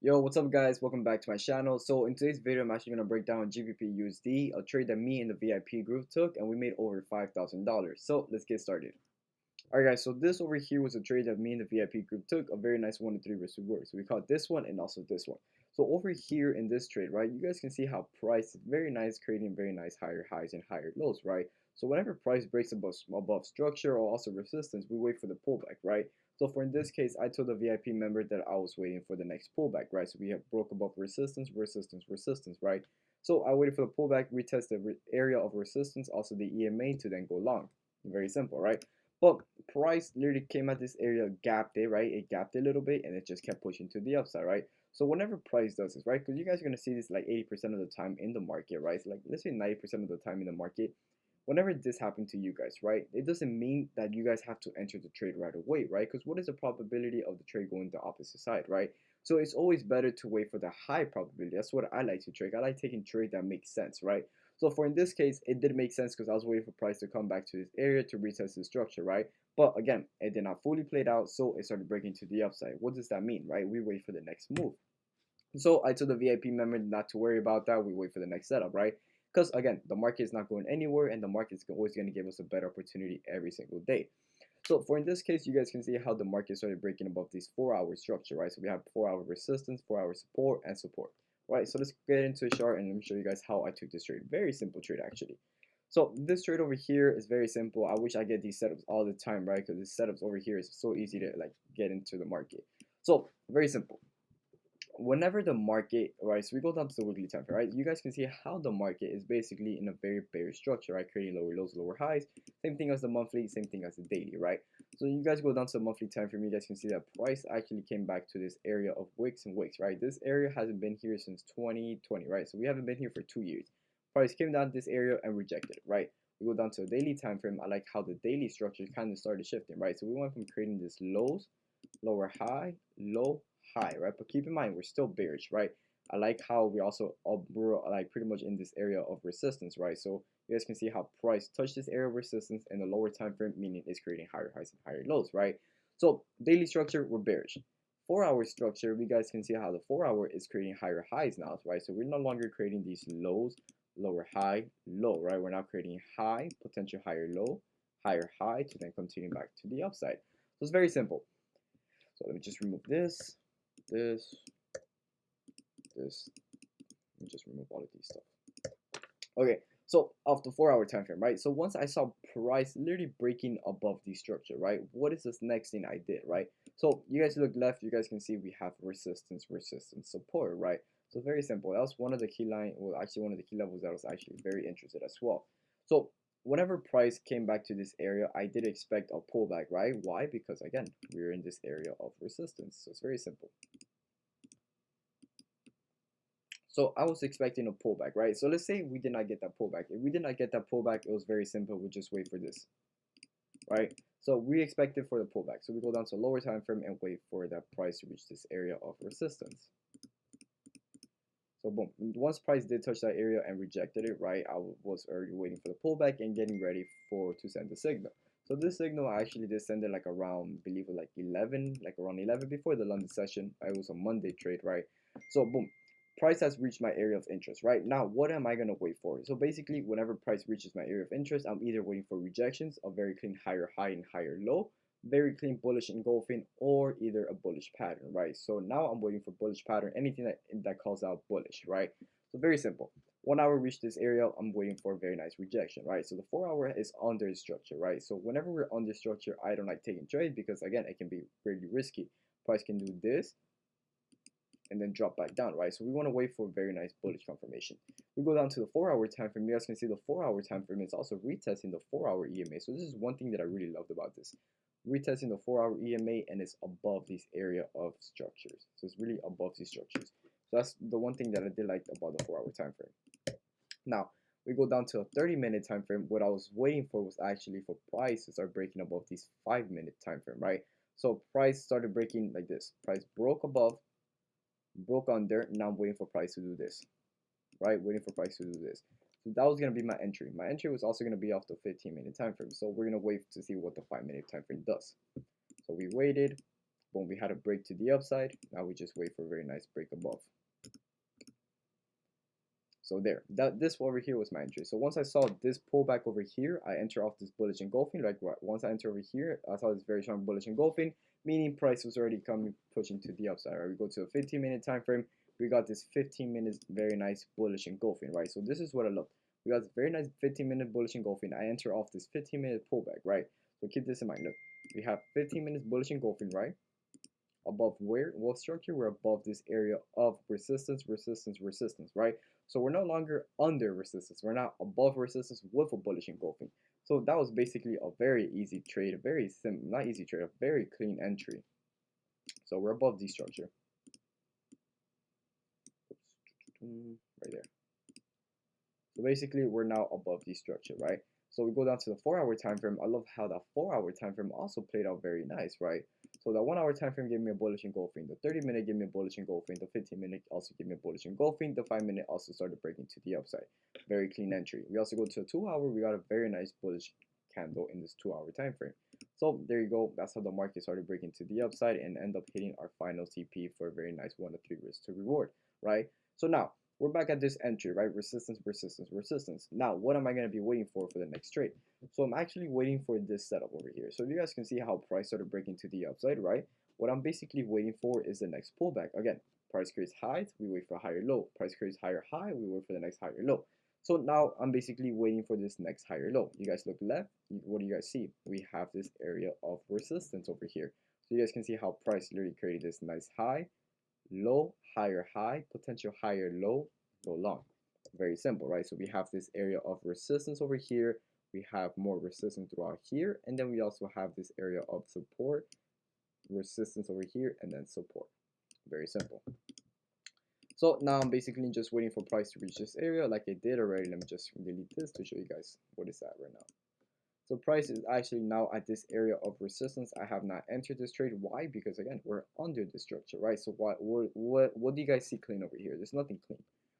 Yo, what's up guys? Welcome back to my channel. So in today's video, I'm actually going to break down Gbpusd, a trade that me and the VIP group took, and we made over $5,000. So let's get started. Alright guys, so this over here was a trade that me and the VIP group took, a very nice 1 to 3 risk reward. So we caught this one and also this one. So over here in this trade, right, you guys can see how price is very nice, creating very nice higher highs and higher lows, right? So whenever price breaks above structure or also resistance, we wait for the pullback, right? So for in this case, I told the VIP member that I was waiting for the next pullback, right? So we have broke above resistance, resistance, resistance, right? So I waited for the pullback, retest the area of resistance, also the EMA to then go long. Very simple, right? But price literally came at this area, gapped it, right? It gapped it a little bit and it just kept pushing to the upside, right? So whenever price does this, right? Because you guys are going to see this like 80% of the time in the market, right? So like let's say 90% of the time in the market, whenever this happened to you guys, right? It doesn't mean that you guys have to enter the trade right away, right? Because what is the probability of the trade going the opposite side, right? So it's always better to wait for the high probability. That's what I like to trade. I like taking trade that makes sense, right? So for in this case, it did make sense because I was waiting for price to come back to this area to retest the structure, right? But again, it did not fully play out, so it started breaking to the upside. What does that mean, right? We wait for the next move. So I told the VIP member not to worry about that. We wait for the next setup, right? Because again, the market is not going anywhere and the market is always going to give us a better opportunity every single day. So for in this case, you guys can see how the market started breaking above this 4-hour structure, right? So we have 4-hour resistance, 4-hour support, and support, right? So let's get into a chart and let me show you guys how I took this trade. Very simple trade actually. So this trade over here is very simple. I wish I get these setups all the time, right? Because these setups over here is so easy to like get into the market. So very simple. Whenever the market, right, so we go down to the weekly time frame, right, you guys can see how the market is basically in a very bearish structure, right, creating lower lows, lower highs. Same thing as the monthly, same thing as the daily, right? So you guys go down to the monthly time frame, you guys can see that price actually came back to this area of wicks and wicks, right? This area hasn't been here since 2020, right? So we haven't been here for 2 years. Price came down to this area and rejected it, right? We go down to a daily time frame. I like how the daily structure kind of started shifting, right? So we went from creating this lows, lower high, low, high, right? But keep in mind, we're still bearish, right? I like how we also we're like pretty much in this area of resistance, right? So you guys can see how price touched this area of resistance in the lower time frame, meaning it's creating higher highs and higher lows, right? So daily structure, we're bearish. 4-hour structure, we guys can see how the 4-hour is creating higher highs now, right? So we're no longer creating these lows, lower high, low, right? We're now creating high, potential higher low, higher high to then continue back to the upside. So it's very simple. So let me just remove this, this, this. Let me just remove all of these stuff. Okay, so off the 4-hour time frame, right? So once I saw price literally breaking above the structure, right? What is this next thing I did, right? So you guys look left, you guys can see we have resistance, resistance, support, right? So very simple. That was one of the key well, actually one of the key levels that I was actually very interested as well. So whenever price came back to this area, I did expect a pullback, right? Why? Because again, we're in this area of resistance. So it's very simple. So I was expecting a pullback, right? So let's say we did not get that pullback. If we did not get that pullback, it was very simple. We just wait for this, right? So we expected for the pullback. So we go down to a lower time frame and wait for that price to reach this area of resistance. So boom, once price did touch that area and rejected it, right, I was already waiting for the pullback and getting ready to send the signal. So this signal I actually did send it like around, I believe it like 11, like around 11 before the London session. It was a Monday trade, right? So boom, price has reached my area of interest, right? Now, what am I going to wait for? So basically, whenever price reaches my area of interest, I'm either waiting for rejections, a very clean higher high and higher low, very clean bullish engulfing, or either a bullish pattern, right? So now I'm waiting for bullish pattern, anything that calls out bullish, right? So very simple. 1 hour reach this area, I'm waiting for a very nice rejection, right? So the 4-hour is under the structure, right? So whenever we're under structure, I don't like taking trades because again, it can be really risky. Price can do this and then drop back down, right? So we want to wait for a very nice bullish confirmation. We go down to the 4-hour time frame. You guys can see the 4-hour time frame is also retesting the 4-hour EMA. So this is one thing that I really loved about this. Retesting the 4-hour EMA and it's above this area of structures. So it's really above these structures. So that's the one thing that I did like about the 4-hour time frame. Now, we go down to a 30-minute time frame. What I was waiting for was actually for price to start breaking above this 5-minute time frame, right? So price started breaking like this. Price broke above, broke under. Now I'm waiting for price to do this, right? Waiting for price to do this. So that was going to be my entry. My entry was also going to be off the 15-minute time frame. So we're going to wait to see what the 5-minute time frame does. So we waited. boom, we had a break to the upside. Now we just wait for a very nice break above. So there, this over here was my entry. So once I saw this pullback over here, I enter off this bullish engulfing. Like once I enter over here, I saw this very strong bullish engulfing, meaning price was already coming pushing to the upside. Right, we go to a 15-minute time frame. We got this 15 minutes very nice bullish engulfing. Right, so this is what I love. We got this very nice 15-minute bullish engulfing. I enter off this 15-minute pullback. Right, so keep this in mind. Look, we have 15 minutes bullish engulfing. Right. Above where? What structure? We're above this area of resistance, resistance, resistance, right? So we're no longer under resistance. We're not above resistance with a bullish engulfing. So that was basically a very easy trade, a very simple, not easy trade, a very clean entry. So we're above the structure. Oops. Right there. So basically we're now above the structure, right? So we go down to the 4-hour time frame. I love how that 4-hour time frame also played out very nice, right? So that 1-hour time frame gave me a bullish engulfing. The 30-minute gave me a bullish engulfing. The 15-minute also gave me a bullish engulfing. The 5-minute also started breaking to the upside. Very clean entry. We also go to a 2-hour. We got a very nice bullish candle in this 2-hour time frame. So there you go. That's how the market started breaking to the upside and end up hitting our final TP for a very nice 1 to 3 risk to reward, right? So now we're back at this entry, right? Resistance, resistance, resistance. Now, what am I going to be waiting for the next trade? So I'm actually waiting for this setup over here. So you guys can see how price started breaking to the upside, right? What I'm basically waiting for is the next pullback. Again, price creates highs, we wait for a higher low. Price creates higher high, we wait for the next higher low. So now I'm basically waiting for this next higher low. You guys look left, what do you guys see? We have this area of resistance over here. So you guys can see how price literally created this nice high, low, higher high, potential higher low, go long. Very simple, right? So we have this area of resistance over here. We have more resistance throughout here. And then we also have this area of support, resistance over here, and then support. Very simple. So now I'm basically just waiting for price to reach this area like I did already. Let me just delete this to show you guys what is that right now. So price is actually now at this area of resistance. I have not entered this trade. Why? Because again, we're under the structure, right? So what do you guys see clean over here? There's nothing clean.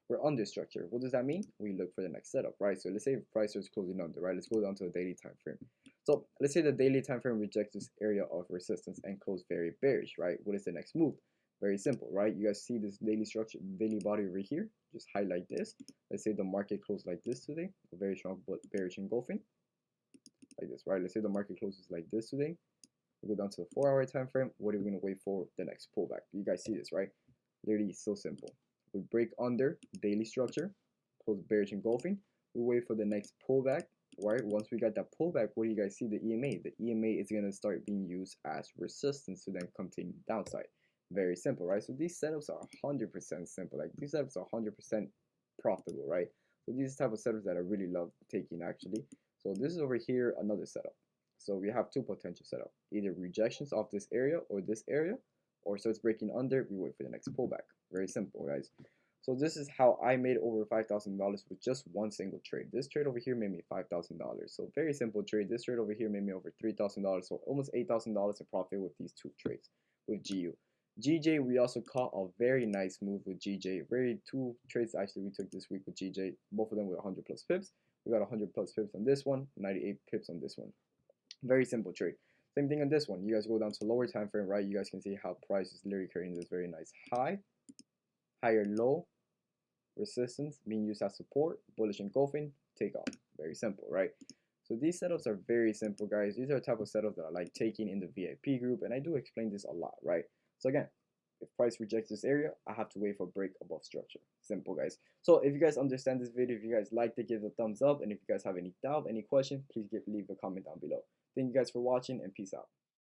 We're under structure. What does that mean? We look for the next setup, right? So let's say price is closing under, right? Let's go down to the daily time frame. So let's say the daily time frame rejects this area of resistance and close very bearish, right? What is the next move? Very simple, right? You guys see this daily structure, daily body over here. Just highlight this. Let's say the market closed like this today, a very strong bearish engulfing. Like this, right? Let's say the market closes like this today. We go down to the 4-hour time frame. What are we going to wait for? The next pullback. You guys see this, right? Literally so simple. We break under daily structure, close bearish engulfing. We wait for the next pullback, right? Once we got that pullback, what do you guys see? The EMA. The EMA is going to start being used as resistance to then continue downside. Very simple, right? So these setups are 100% simple. Like these setups are 100% profitable, right? So these type of setups that I really love taking actually. So this is over here another setup. So we have two potential setup, either rejections of this area, or so it's breaking under, we wait for the next pullback. Very simple, guys. So this is how I made over $5,000 with just one single trade. This trade over here made me $5,000. So very simple trade. This trade over here made me over $3,000. So almost $8,000 of profit with these two trades with GU. GJ, we also caught a very nice move with GJ. Two trades actually we took this week with GJ. Both of them with 100 plus pips. We got 100 plus pips on this one, 98 pips on this one. Very simple trade. Same thing on this one. You guys go down to lower time frame, right? You guys can see how price is literally creating this very nice high, higher low, resistance being used as support, bullish engulfing, take off. Very simple, right? So these setups are very simple, guys. These are the type of setups that I like taking in the VIP group, and I do explain this a lot, right? So again, if price rejects this area, I have to wait for break above structure. Simple, guys. So if you guys understand this video, if you guys liked it, give it a thumbs up. And if you guys have any doubt, any question, please leave a comment down below. Thank you guys for watching and peace out.